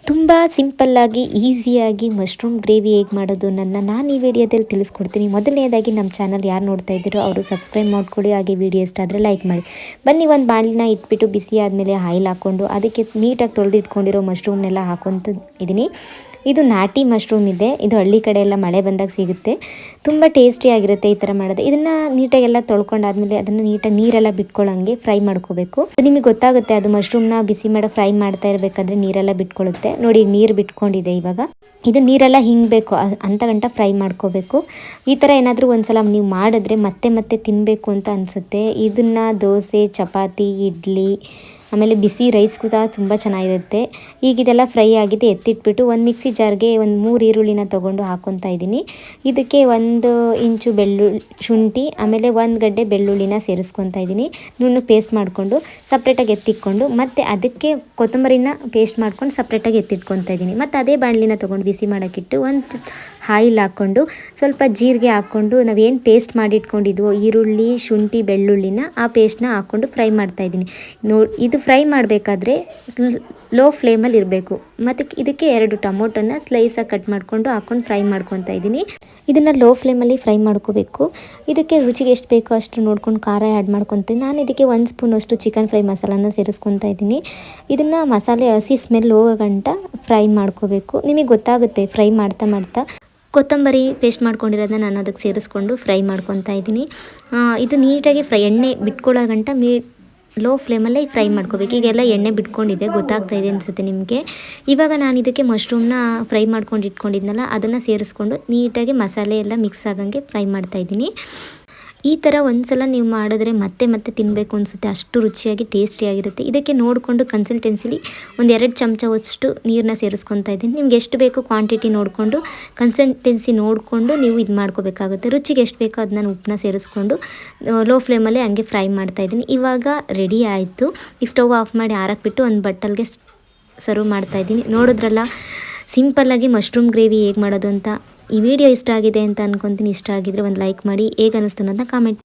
ತುಂಬ ಸಿಂಪಲ್ಲಾಗಿ ಈಸಿಯಾಗಿ ಮಶ್ರೂಮ್ ಗ್ರೇವಿ ಹೇಗೆ ಮಾಡೋದು ನಾನು ಈ ವಿಡಿಯೋದಲ್ಲಿ ತಿಳಿಸ್ಕೊಡ್ತೀನಿ. ಮೊದಲನೇದಾಗಿ ನಮ್ಮ ಚಾನಲ್ ಯಾರು ನೋಡ್ತಾ ಇದ್ದೀರೋ ಅವರು ಸಬ್ಸ್ಕ್ರೈಬ್ ಮಾಡ್ಕೊಳ್ಳಿ, ಹಾಗೆ ವಿಡಿಯೋ ಇಷ್ಟ ಆದರೆ ಲೈಕ್ ಮಾಡಿ. ಬನ್ನಿ, ಒಂದು ಬಾಣಲಿನ ಇಟ್ಬಿಟ್ಟು ಬಿಸಿ ಆದಮೇಲೆ ಆಯಿಲ್ ಹಾಕ್ಕೊಂಡು ಅದಕ್ಕೆ ನೀಟಾಗಿ ತೊಳೆದಿಟ್ಕೊಂಡಿರೋ ಮಶ್ರೂಮ್ನೆಲ್ಲ ಹಾಕೊತ ಇದ್ದೀನಿ. ಇದು ನಾಟಿ ಮಶ್ರೂಮ್ ಇದೆ, ಇದು ಹಳ್ಳಿ ಕಡೆ ಎಲ್ಲ ಮಳೆ ಬಂದಾಗ ಸಿಗುತ್ತೆ. ತುಂಬ ಟೇಸ್ಟಿಯಾಗಿರುತ್ತೆ ಈ ಥರ ಮಾಡೋದು. ಇದನ್ನು ನೀಟಾಗೆಲ್ಲ ತೊಳ್ಕೊಂಡಾದ್ಮೇಲೆ ಅದನ್ನು ನೀಟಾಗಿ ನೀರೆಲ್ಲ ಬಿಟ್ಕೊಳ್ಳೋಂಗೆ ಫ್ರೈ ಮಾಡ್ಕೋಬೇಕು. ನಿಮಗೆ ಗೊತ್ತಾಗುತ್ತೆ, ಅದು ಮಶ್ರೂಮ್ನ ಬಿಸಿ ಮಾಡೋ ಫ್ರೈ ಮಾಡ್ತಾ ಇರಬೇಕಾದ್ರೆ ನೀರೆಲ್ಲ ಬಿಟ್ಕೊಳ್ಳುತ್ತೆ. ನೋಡಿ, ನೀರು ಬಿಟ್ಕೊಂಡಿದೆ. ಇವಾಗ ಇದು ನೀರೆಲ್ಲ ಹಿಂಗಬೇಕು ಅಂತ ಗಂಟ ಫ್ರೈ ಮಾಡ್ಕೋಬೇಕು. ಈ ಥರ ಏನಾದರೂ ಒಂದ್ಸಲ ನೀವು ಮಾಡಿದ್ರೆ ಮತ್ತೆ ಮತ್ತೆ ತಿನ್ನಬೇಕು ಅಂತ ಅನಿಸುತ್ತೆ. ಇದನ್ನು ದೋಸೆ, ಚಪಾತಿ, ಇಡ್ಲಿ, ಆಮೇಲೆ ಬಿಸಿ ರೈಸ್ಗೂ ಸಹ ತುಂಬ ಚೆನ್ನಾಗಿರುತ್ತೆ. ಈಗ ಇದೆಲ್ಲ ಫ್ರೈ ಆಗಿದೆ, ಎತ್ತಿಟ್ಬಿಟ್ಟು ಒಂದು ಮಿಕ್ಸಿ ಜಾರ್ಗೆ ಒಂದು 3 ಈರುಳ್ಳಿನ ತೊಗೊಂಡು ಹಾಕ್ಕೊತಾ ಇದ್ದೀನಿ. ಇದಕ್ಕೆ 1 ಇಂಚು ಶುಂಠಿ, ಆಮೇಲೆ 1 ಗಡ್ಡೆ ಬೆಳ್ಳುಳ್ಳಿನ ಸೇರಿಸ್ಕೊತಾ ಇದ್ದೀನಿ. ನುಣ್ಣಗೆ ಪೇಸ್ಟ್ ಮಾಡಿಕೊಂಡು ಸಪ್ರೇಟಾಗಿ ಎತ್ತಿಟ್ಕೊಂಡು, ಮತ್ತು ಅದಕ್ಕೆ ಕೊತ್ತಂಬರಿನ ಪೇಸ್ಟ್ ಮಾಡ್ಕೊಂಡು ಸಪ್ರೇಟಾಗಿ ಎತ್ತಿಟ್ಕೊತಾ ಇದ್ದೀನಿ. ಮತ್ತು ಅದೇ ಬಾಣಲಿನ ತೊಗೊಂಡು ಬಿಸಿ ಮಾಡೋಕ್ಕಿಟ್ಟು ಒಂದು ಆಯಿಲ್ ಹಾಕ್ಕೊಂಡು ಸ್ವಲ್ಪ ಜೀರಿಗೆ ಹಾಕ್ಕೊಂಡು ನಾವೇನು ಪೇಸ್ಟ್ ಮಾಡಿಟ್ಕೊಂಡಿದ್ವೋ ಈರುಳ್ಳಿ, ಶುಂಠಿ, ಬೆಳ್ಳುಳ್ಳಿನ ಆ ಪೇಸ್ಟ್ನ ಹಾಕ್ಕೊಂಡು ಫ್ರೈ ಮಾಡ್ತಾಯಿದ್ದೀನಿ. ಇದು ಫ್ರೈ ಮಾಡಬೇಕಾದ್ರೆ ಲೋ ಫ್ಲೇಮಲ್ಲಿ ಇರಬೇಕು. ಮತ್ತು ಇದಕ್ಕೆ 2 ಟೊಮೊಟೊನ ಸ್ಲೈಸಾಗಿ ಕಟ್ ಮಾಡಿಕೊಂಡು ಹಾಕ್ಕೊಂಡು ಫ್ರೈ ಮಾಡ್ಕೊತಾ ಇದ್ದೀನಿ. ಇದನ್ನು ಲೋ ಫ್ಲೇಮಲ್ಲಿ ಫ್ರೈ ಮಾಡ್ಕೋಬೇಕು. ಇದಕ್ಕೆ ರುಚಿಗೆ ಎಷ್ಟು ಬೇಕೋ ಅಷ್ಟು ನೋಡ್ಕೊಂಡು ಖಾರ ಆ್ಯಡ್ ಮಾಡ್ಕೊತೀನಿ. ನಾನು ಇದಕ್ಕೆ 1 ಸ್ಪೂನಷ್ಟು ಚಿಕನ್ ಫ್ರೈ ಮಸಾಲಾನ ಸೇರಿಸ್ಕೊತಾ ಇದ್ದೀನಿ. ಇದನ್ನು ಮಸಾಲೆ ಹಸಿ ಸ್ಮೆಲ್ ಹೋಗೋ ಗಂಟ ಫ್ರೈ ಮಾಡ್ಕೋಬೇಕು. ನಿಮಗೆ ಗೊತ್ತಾಗುತ್ತೆ ಫ್ರೈ ಮಾಡ್ತಾ ಕೊತ್ತಂಬರಿ ಪೇಸ್ಟ್ ಮಾಡ್ಕೊಂಡಿರೋದನ್ನ ನಾನು ಅದಕ್ಕೆ ಸೇರಿಸ್ಕೊಂಡು ಫ್ರೈ ಮಾಡ್ಕೊತಾ ಇದ್ದೀನಿ. ಇದು ನೀಟಾಗಿ ಎಣ್ಣೆ ಬಿಟ್ಕೊಳ್ಳೋ ಗಂಟ ಲೋ ಫ್ಲೇಮಲ್ಲೇ ಫ್ರೈ ಮಾಡ್ಕೋಬೇಕು. ಈಗೆಲ್ಲ ಎಣ್ಣೆ ಬಿಟ್ಕೊಂಡಿದೆ, ಗೊತ್ತಾಗ್ತಾ ಇದೆ ಅನಿಸುತ್ತೆ ನಿಮಗೆ. ಇವಾಗ ನಾನು ಇದಕ್ಕೆ ಮಶ್ರೂಮ್ನ ಫ್ರೈ ಮಾಡ್ಕೊಂಡು ಇಟ್ಕೊಂಡಿದ್ನಲ್ಲ, ಅದನ್ನು ಸೇರಿಸ್ಕೊಂಡು ನೀಟಾಗಿ ಮಸಾಲೆ ಎಲ್ಲ ಮಿಕ್ಸ್ ಆಗಂಗೆ ಫ್ರೈ ಮಾಡ್ತಾಯಿದ್ದೀನಿ. ಈ ಥರ ಒಂದ್ಸಲ ನೀವು ಮಾಡಿದ್ರೆ ಮತ್ತೆ ಮತ್ತೆ ತಿನ್ನಬೇಕು ಅನಿಸುತ್ತೆ, ಅಷ್ಟು ರುಚಿಯಾಗಿ ಟೇಸ್ಟಿಯಾಗಿರುತ್ತೆ. ಇದಕ್ಕೆ ನೋಡಿಕೊಂಡು ಕನ್ಸಿಸ್ಟೆನ್ಸಿಲಿ 1-2 ಚಮಚವಷ್ಟು ನೀರನ್ನ ಸೇರಿಸ್ಕೊತಾ ಇದ್ದೀನಿ. ನಿಮ್ಗೆ ಎಷ್ಟು ಬೇಕೋ ಕ್ವಾಂಟಿಟಿ ನೋಡಿಕೊಂಡು ಕನ್ಸಿಸ್ಟೆನ್ಸಿ ನೋಡಿಕೊಂಡು ನೀವು ಇದು ಮಾಡ್ಕೋಬೇಕಾಗುತ್ತೆ. ರುಚಿಗೆ ಎಷ್ಟು ಬೇಕೋ ಅದನ್ನ ಉಪ್ಪನ್ನ ಸೇರಿಸ್ಕೊಂಡು ಲೋ ಫ್ಲೇಮಲ್ಲೇ ಹಂಗೆ ಫ್ರೈ ಮಾಡ್ತಾಯಿದ್ದೀನಿ. ಇವಾಗ ರೆಡಿ ಆಯಿತು. ಈಗ ಸ್ಟವ್ ಆಫ್ ಮಾಡಿ ಆರಕ್ಬಿಟ್ಟು ಒಂದು ಬಟ್ಟಲ್ಗೆ ಸರ್ವ್ ಮಾಡ್ತಾಯಿದ್ದೀನಿ. ನೋಡಿದ್ರಲ್ಲ, ಸಿಂಪಲ್ಲಾಗಿ ಮಶ್ರೂಮ್ ಗ್ರೇವಿ ಹೇಗೆ ಮಾಡೋದು ಅಂತ. ಈ ವಿಡಿಯೋ ಇಷ್ಟ ಆಗಿದೆ ಅಂತ ಅನ್ಕೊತೀನಿ. ಇಷ್ಟ ಆಗಿದ್ರೆ ಒಂದು ಲೈಕ್ ಮಾಡಿ, ಹೇಗೆ ಅನ್ನಿಸ್ತು ಅನ್ನೋದನ್ನ ಕಾಮೆಂಟ್